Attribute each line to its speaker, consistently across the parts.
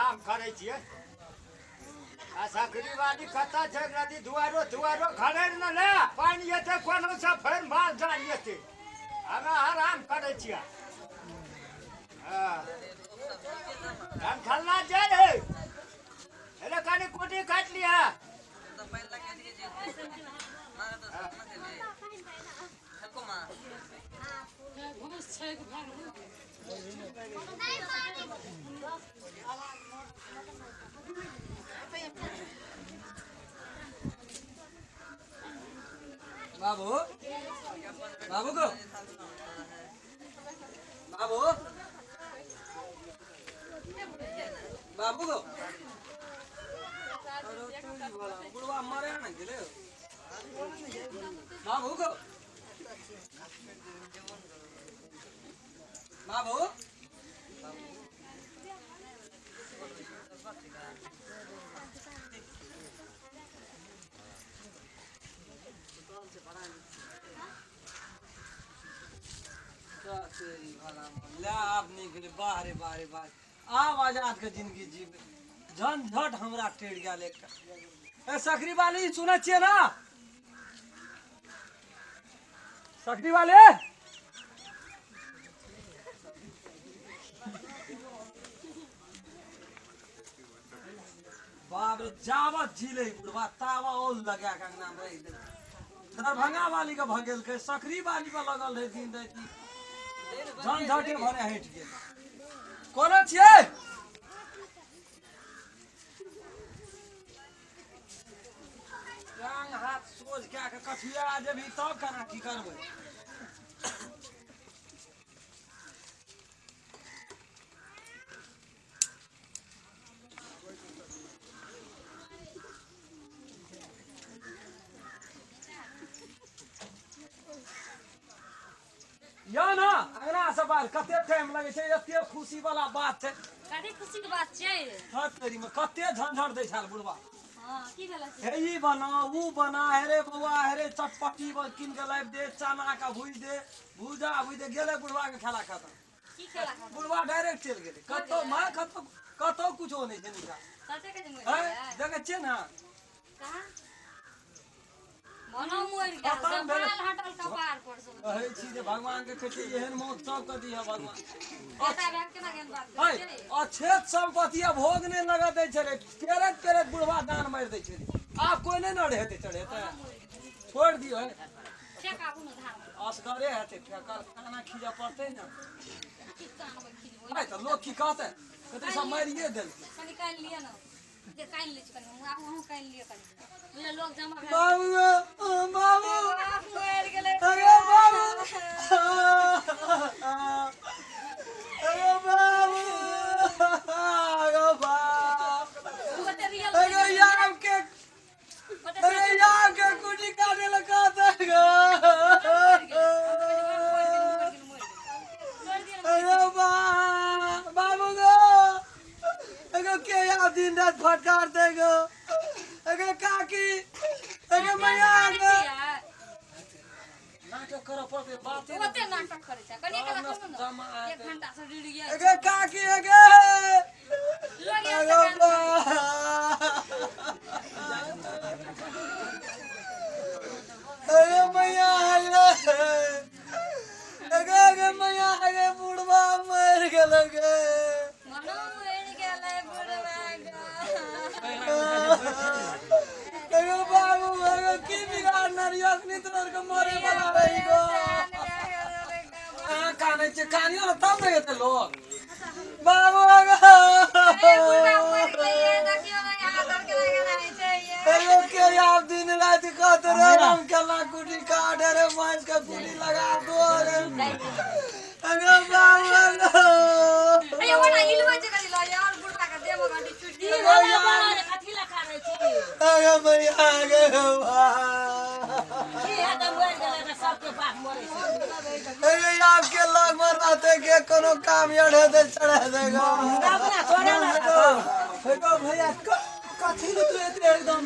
Speaker 1: આરામ કરે છે આ સાકરીવાળી કથા છે નદી ધુવારો ધુવારો ખડેર ન લે પાણી એતે કોનો સફર માલ જાણીએ છે અમે આરામ કરે છે હા કામ ખાલના જાય એટલે કાની કોટી કાટલી હા
Speaker 2: बाबू बाबू को बाबू बाबू को बुढ़वा मरे ना दिले बाबू को बाबू आप निकले बाहरे बाहरे बाहर आवाज आज का जिंदगी जी झंझट हमरा टेढ़ गया लेकर ए सकरी वाली सुना चाहिए ना सकरी वाले बाप रे जावत झीले बुढ़वा तावा ओल लगा का नाम रही दरभंगा वाली का भगेल के सकरी वाली का लगल है दिन रात झंझटे भरे हट गेल कोना छिए रंग हाथ सोच के कठिया जेबी तब कना की करबै या ना अगला सवाल कते टाइम लगे छै एते खुशी वाला बात छै
Speaker 3: कते खुशी के बात छै
Speaker 2: हट तेरी में कते झंझट दै छाल बुढ़वा
Speaker 3: हां की भेला से
Speaker 2: हे ई बना वो बना हेरे बउआ हेरे चटपटी किन के लाइब दे चना का भूज दे भूजा भूज दे गेले बुढ़वा के खेला खत्म
Speaker 3: की खेला
Speaker 2: बुढ़वा डायरेक्ट चल गेले कतो मां कतो कुछो नहीं छै निका
Speaker 3: कते के दिन
Speaker 2: है जगह छै ना
Speaker 3: कहां मनो मोर गया कपाल हटल कपार पर सब
Speaker 2: कहै छी जे भगवान के कथि एहन मौत सब कथि है भगवान
Speaker 3: पता बैठ के ना गेल बात
Speaker 2: है अछेत संपत्ति भोग ने लगा दै छले पेरत पेरत बुढ़वा दान मार दै छले आप कोई नहीं न रहते चढ़ेते छोड़ दियो है
Speaker 3: ठेका बुन धार
Speaker 2: असगरे हेते ठेका खाना खिजा पड़ते ना
Speaker 3: की कान में खिजबो
Speaker 2: है तो लोग की कहते कते सब मारिए देल
Speaker 3: कनी कान लिया ना जे कान ले कनी हम आहू कान लिया कनी ले लोग जमा भेल
Speaker 2: बाबू बाबू
Speaker 3: मोर गेले
Speaker 2: अरे बाबू अरे बाबू अरे बाप
Speaker 3: कते रियल
Speaker 2: अरे यार के अरे यार के कुटी काटे लगा दे अरे बाबू गो अरे के यार दिन रात फटकार देगो अरे काकी अरे मैया गो नाटक कर पड़ते बात है
Speaker 3: कते नाटक करे छ कनी कला सुन न 1 घंटा से डीड गया
Speaker 2: अरे काकी अरे
Speaker 3: लगे
Speaker 2: अरे मैया अरे मैया अरे बुढ़वा मर गेल गे
Speaker 3: मनो मोर गेले बुढ़वा
Speaker 2: अरे बाबू अरे की बिगाड़ नरियस नितर के मरे वाला रही गो काने से कानियो न तब लगे थे लोग बाबू अरे के यार दिन रात कहते रे हम केला कुटी काट रे मांस का कुटी लगा दो रे अरे बाबू
Speaker 3: अरे बड़ा इलवा जगह ला यार बुढ़वा का देव गाड़ी छुट्टी
Speaker 2: अरे
Speaker 3: बड़ा रे कथि ला खाने छी
Speaker 2: अरे मैया अरे
Speaker 3: की है तो मोर गेले रे सबके बात मरे छी
Speaker 2: अरे आपके लग मरते के कोनो काम यड़े दे चढ़ा देगा
Speaker 3: अपना छोड़े ला
Speaker 2: देखो भैया कथी तू एते एकदम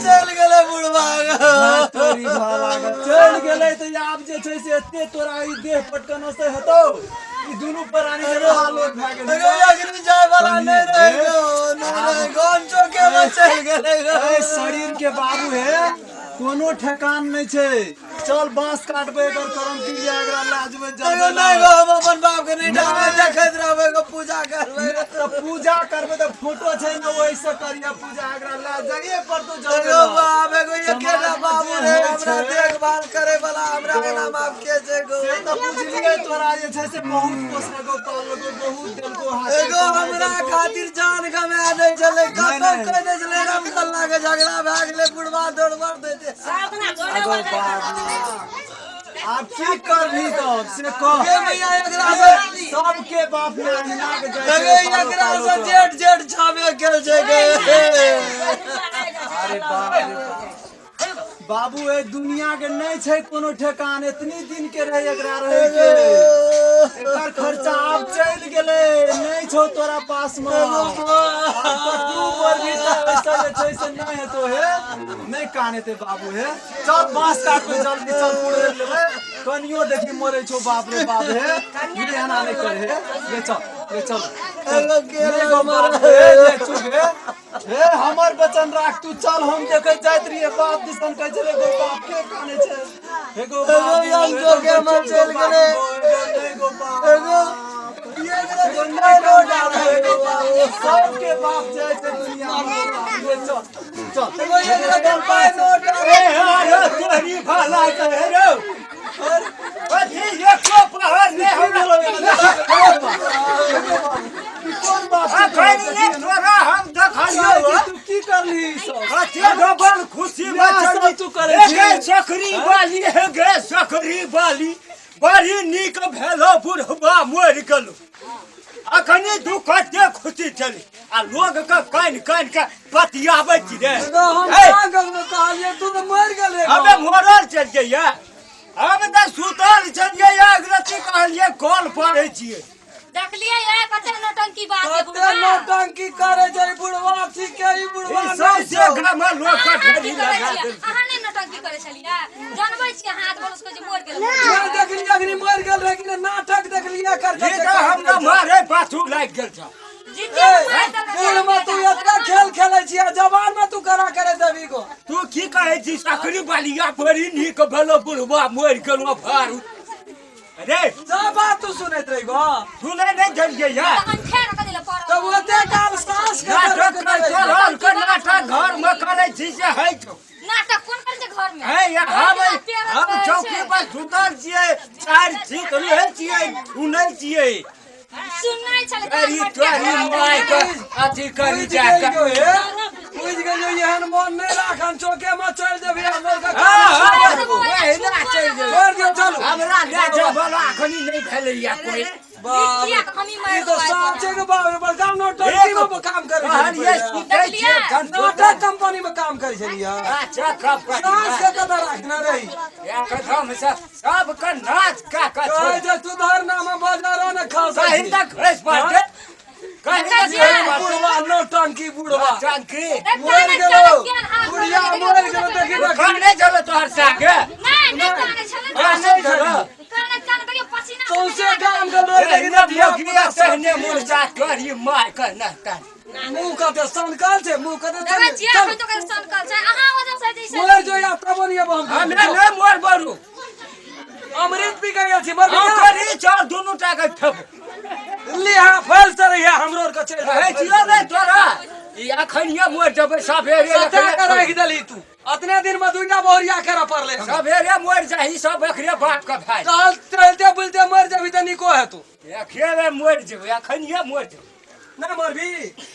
Speaker 2: चल गेले बुढ़वा तोरी भाला चल गेले तो आप जे छै से एते तोरा ई देह पटकन से हतो ई दुनु प्राणी के हाल एक भागे अरे अग्नि जाय वाला नहीं रहेगो, नहीं रहेगो, चौके में चल गेलेगो।
Speaker 4: ए, शरीर के बाबू है कोनो ठेकान नहीं छे। चल बांस काटबे एकर करम क्रिया एकरा लाज में
Speaker 2: एगो
Speaker 4: जल
Speaker 2: नहीं गो, हम अपन बाप के नहीं ढाबे देखैत रहबे गो, पूजा करबे।
Speaker 4: तो पूजा करबे तो फोटो छै न वैसे करिया पूजा एकरा लाज जगह पर तो जल
Speaker 2: एगो बाप, एगो एकेटा बाबू रे, हमरा देखभाल करे वाला, हमरा के नाम आप के छै गो।
Speaker 4: से तो बुझलिए तोरा जे छै से बहुत पोसलगो पालगो बहुत देलको हाथ।
Speaker 2: एगो हमरा खातिर जान गवा दै छलै, कतौ कह दै छलै राम कल्ला के झगड़ा भए गेलै, बुढ़वा दौड़बर दै छै।
Speaker 4: अगो बाबू आप की करभी तो से कह
Speaker 2: के भैया एकरा से
Speaker 4: सबके बाप ने अंगना के
Speaker 2: एगो एकरा से जेठ जेठ छाबे गेल छै गे।
Speaker 4: अरे बाप रे बाप। बाबू ए दुनिया के नहीं छै कोनो ठेकान, इतनी दिन के रहे एकरा रहे के एकर खर्चा अब चल गेले नहीं छौ तोरा पास में। अब तो तू पर भी तो पैसा जे छै से नहीं हेतो हे नहीं कानेते बाबू हे। चल बांस काट पे जल्दी चल पुड़े लेबे कनियो देखी मरे छौ बाप रे बाप हे ये हना नहीं करे हे। ले चल
Speaker 2: एगो के
Speaker 4: नहीं गो बाप हे ले चुप हे हमर बचन राख तू चल हम देखे जाइत रहिए बाप दिसन कह चले गो बाप के काने छे एगो बाप
Speaker 2: यंग जो के मन चल गेले
Speaker 4: एगो बाप
Speaker 2: एगो ये एकरा के नहीं रो डाले एगो बाबू।
Speaker 4: सबके बाप जाय छे दुनिया में। ले चल
Speaker 2: एगो एकरा के पाय नो डाले।
Speaker 1: ए अरे तोरी भला करे रे अथी एको पहर ने हमरा
Speaker 4: कौन बाप
Speaker 1: अखन ये तोरा हम देखलियो
Speaker 4: तू की करली सब
Speaker 1: अथी डबल खुशी बचल
Speaker 4: तू करे छी।
Speaker 1: गे सकरी वाली है गे सकरी वाली बड़ी नीक भेलो बुढ़वा मरि गेलो अखनी दुख कते खुशी चली आ लोग के कान कान के पतियाबै छी रे
Speaker 2: एगो हम का गंग कहलिए तू तो मर गेले।
Speaker 1: अबे मोरल चल गया अब त सुतल चल गया अगरती कहलिए कॉल पड़े छिए
Speaker 3: देखलिए ये कते नौटंकी बात है
Speaker 2: कते नौटंकी करे छै बुढ़वा छी के ई बुढ़वा
Speaker 1: सबसे गामा लोग का ढेरी लगा दे
Speaker 3: अहाँ नहीं नौटंकी करे छलिए जानबै छी हाथ बोल उसको जे मोड़ गेल
Speaker 2: मैं देखली अखनी मर गेल रहे कि नाटक देखलिए कर
Speaker 1: ये तो हमरा मारे पाछू लाग गेल छ
Speaker 3: जीते मार
Speaker 2: बूढ़ में तू इतना खेल खेले छिया, जवान में तू करा करे देवी को।
Speaker 1: तू की कहे छी सकरी बालिया बड़ी नीक भेलो बुढ़वा मरि गेलो फारू अरे
Speaker 2: सब बात तू सुनैत रही गो।
Speaker 1: सुने नहीं चल गया
Speaker 3: अंठे रख दिले पर
Speaker 2: तब ओते काल सास के
Speaker 1: नाटक कर चल के नाटक घर में करे छी से है तो
Speaker 3: नाटक कोन करे छै घर में
Speaker 1: है या हम चौकी पर सुतल छिए चार ठीक रहे छिए सुनै छिए
Speaker 3: सुननाइ छले
Speaker 1: अरे तोरी माय के अथी करी जा
Speaker 2: बुझ गेलियो एहन मन नहीं राखन, चौके में चल देबी हमर का छोड़ दियो चलो।
Speaker 1: हमरा ले जा बोला अखनी नहीं भेलैया कोई
Speaker 3: किया हमी
Speaker 2: ई
Speaker 3: मार
Speaker 2: तो साचे के बाप रे बड़का नौटंकी में काम करे
Speaker 1: ये
Speaker 2: छै।
Speaker 1: सुतै छिए
Speaker 2: नाटक कंपनी में काम करे छलिया।
Speaker 1: अच्छा कब
Speaker 2: सास के कदर रखना रही।
Speaker 1: या कदम से सब का नाच का
Speaker 2: कहे जे तू धर नाम बाजारो न खा
Speaker 1: कहीं
Speaker 2: सकी।
Speaker 1: तक घस पड़े कहीं तक
Speaker 2: बुढ़वा नौटंकी बुढ़वा
Speaker 1: टंकी
Speaker 2: मर गेलो, बुढ़िया मर गेलो देखी ना।
Speaker 1: खाने चलो तोहर संगे
Speaker 3: नहीं काने छले
Speaker 1: खाने चलो
Speaker 3: काने काने देखियो पसीना
Speaker 2: सौंसे काम के लोग देखी ना
Speaker 1: देखिए सहने मुर्जा तोरी माय का नहता
Speaker 2: मुंह कते सनकल छै, मुंह कते
Speaker 3: देखै छियै हम तो कर संकल छै अहाँ वजह से जैसे
Speaker 2: मर जो या तब नहीं अब हम
Speaker 1: हमें नहीं मोर बरू
Speaker 2: अमृत पी गया छी मर
Speaker 1: हम
Speaker 2: गया।
Speaker 1: करी चल दोनों टाका ठप
Speaker 2: लिहा फल से रहिया हमरो और के चल
Speaker 1: है छियो रे तोरा ई अखनिया मोर जब सबेरे
Speaker 2: सत्या के रख देली तू। अतने दिन में दुइटा बोरिया करे पड़ले।
Speaker 1: सबेरे मोर जाही सब अखरे बाप का भाई
Speaker 2: चल चलते बुलते मर जबी त निको है तू।
Speaker 1: अखरे मोर जेबे अखनिया मोर जेबे
Speaker 2: ना मरबी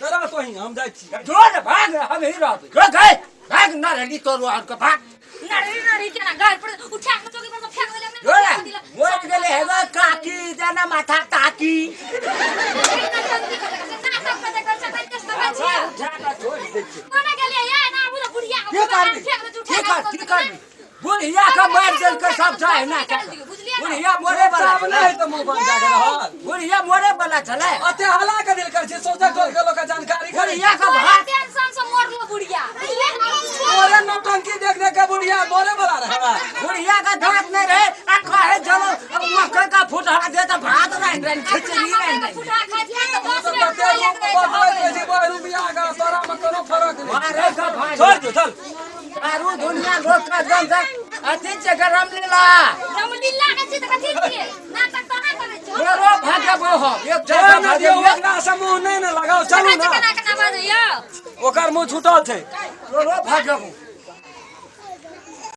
Speaker 2: डरा तो ही हम जाई छी।
Speaker 1: जोर भाग हम ही रहब जो गए भाग न रही तोरो और का भाग
Speaker 3: नरी नरी केना गाड़ पर उठा के चौकी पर फेंक देले
Speaker 1: जोरा
Speaker 3: हमने
Speaker 1: मोर गेले हेगा काकी जना माथा ताकी
Speaker 3: नाटक कते कर छै कते समय छै
Speaker 1: जाना छोड़ दे छी
Speaker 3: कोना गेलिए या ना बुझ बुढ़िया
Speaker 1: के करबी के करबी बुढ़िया का मार देल के सब जाए ना बुढ़िया मोरे वाला
Speaker 2: सब नहीं तो मुंह बंद जाके रहल।
Speaker 1: बुढ़िया मोरे वाला चले
Speaker 2: अते हला के दिल कर छै, सोचा टोल के लोग का जानकारी करे।
Speaker 1: बुढ़िया का
Speaker 3: भाई
Speaker 1: भाग
Speaker 3: टेंशन से मरलो बुढ़िया
Speaker 2: ओरे नौटंकी देख देख के बुढ़िया बोले वाला रहे।
Speaker 1: बुढ़िया का दांत नहीं रहे आ कहे चलो मक्का का फुटहा दे तो भात नहीं खिचड़ी नहीं
Speaker 3: फुटा खा दिया तो बस
Speaker 2: ते रूप बदलत के जीव रुपया का तोरा में कोनो फर्क नहीं
Speaker 1: अरे का भाई
Speaker 2: चल जो चल
Speaker 1: सारू दुनिया लोग का जन अथी से गरम लीला
Speaker 3: रामलीला के चित कथी छिए नाटक तो ना करे छो
Speaker 1: रो भागबो हम एक
Speaker 2: चल
Speaker 1: जगह
Speaker 2: ना दियो ओकरा समूह नहीं न लगाओ चलू ना
Speaker 3: केना केना बाजैया
Speaker 2: ओकर मुंह छूटल छै
Speaker 1: रो भागबो